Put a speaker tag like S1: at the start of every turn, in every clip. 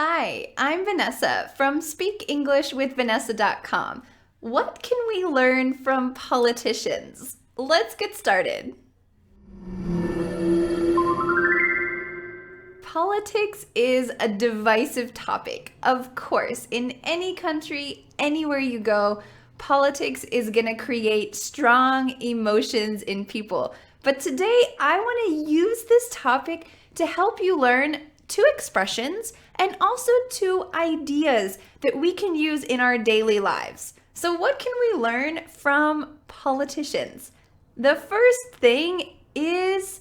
S1: Hi, I'm Vanessa from SpeakEnglishWithVanessa.com. What can we learn from politicians? Let's get started. Politics is a divisive topic. Of course, in any country, anywhere you go, politics is going to create strong emotions in people. But today, I want to use this topic to help you learn two expressions and also two ideas that we can use in our daily lives. So what can we learn from politicians? The first thing is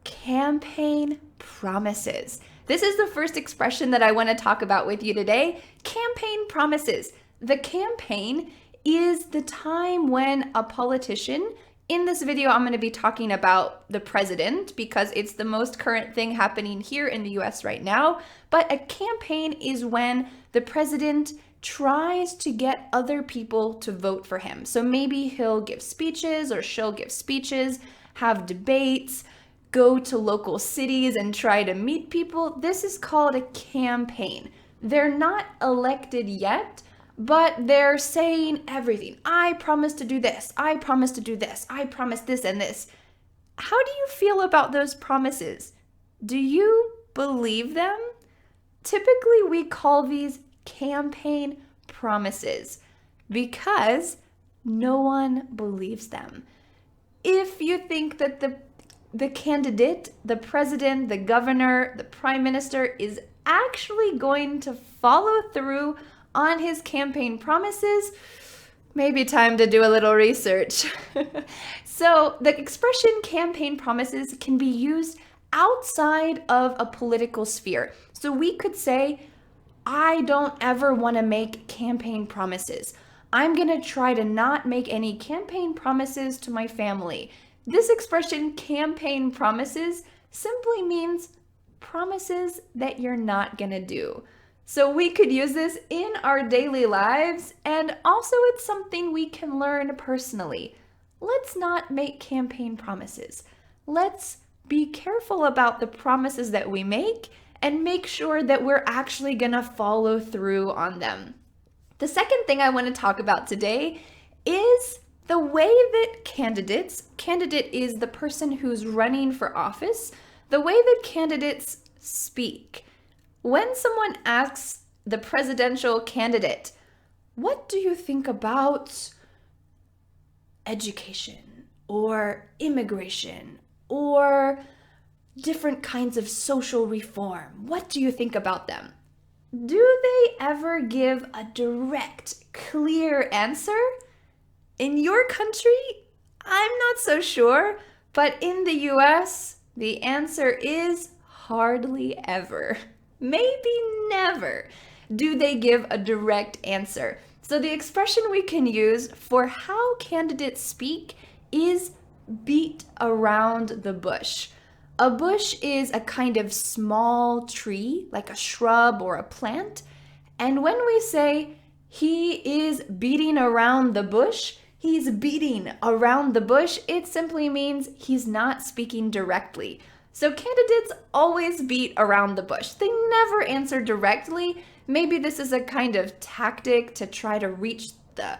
S1: campaign promises. This is the first expression that I want to talk about with you today. Campaign promises. The campaign is the time when a politician, in this video, I'm going to be talking about the president because it's the most current thing happening here in the US right now. But a campaign is when the president tries to get other people to vote for him. So maybe he'll give speeches or she'll give speeches, have debates, go to local cities and try to meet people. This is called a campaign. They're not elected yet, but they're saying everything. I promise to do this. I promise to do this. I promise this and this. How do you feel about those promises? Do you believe them? Typically, we call these campaign promises because no one believes them. If you think that the candidate, the president, the governor, the prime minister is actually going to follow through on his campaign promises, maybe time to do a little research. So the expression campaign promises can be used outside of a political sphere. So we could say, I don't ever want to make campaign promises. I'm going to try to not make any campaign promises to my family. This expression, campaign promises, simply means promises that you're not going to do. So we could use this in our daily lives, and also it's something we can learn personally. Let's not make campaign promises. Let's be careful about the promises that we make and make sure that we're actually going to follow through on them. The second thing I want to talk about today is the way that candidate is the person who's running for office, the way that candidates speak. When someone asks the presidential candidate, what do you think about education or immigration or different kinds of social reform? What do you think about them? Do they ever give a direct, clear answer? In your country, I'm not so sure, but in the US, the answer is hardly ever. Maybe never do they give a direct answer. So the expression we can use for how candidates speak is beat around the bush. A bush is a kind of small tree, like a shrub or a plant. And when we say he is beating around the bush, he's beating around the bush, it simply means he's not speaking directly. So candidates always beat around the bush. They never answer directly. Maybe this is a kind of tactic to try to reach the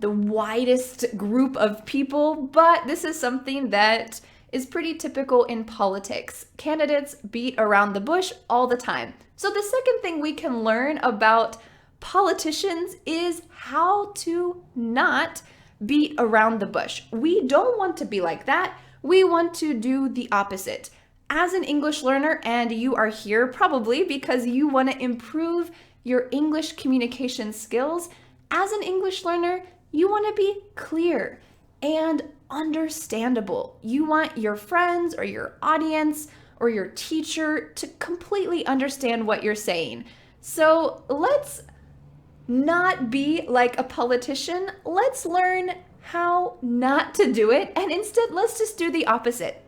S1: widest group of people, but this is something that is pretty typical in politics. Candidates beat around the bush all the time. So the second thing we can learn about politicians is how to not beat around the bush. We don't want to be like that. We want to do the opposite. As an English learner, and you are here probably because you want to improve your English communication skills, as an English learner, you want to be clear and understandable. You want your friends or your audience or your teacher to completely understand what you're saying. So let's not be like a politician. Let's learn how not to do it, and instead let's just do the opposite.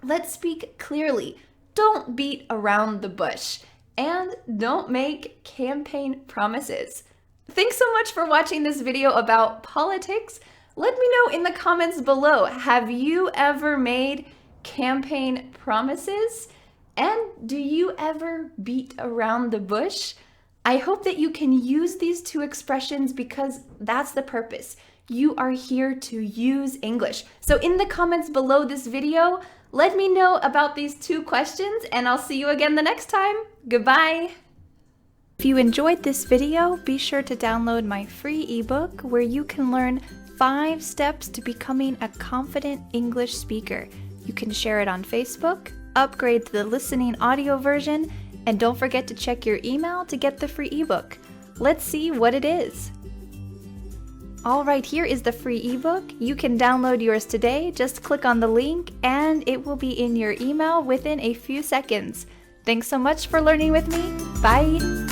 S1: Let's speak clearly. Don't beat around the bush. And don't make campaign promises. Thanks so much for watching this video about politics. Let me know in the comments below, have you ever made campaign promises? And do you ever beat around the bush? I hope that you can use these two expressions because that's the purpose. You are here to use English. So in the comments below this video, let me know about these two questions and I'll see you again the next time. Goodbye. If you enjoyed this video, be sure to download my free ebook where you can learn 5 steps to becoming a confident English speaker. You can share it on Facebook, upgrade to the listening audio version, and don't forget to check your email to get the free ebook. Let's see what it is. Alright, here is the free ebook. You can download yours today. Just click on the link and it will be in your email within a few seconds. Thanks so much for learning with me. Bye!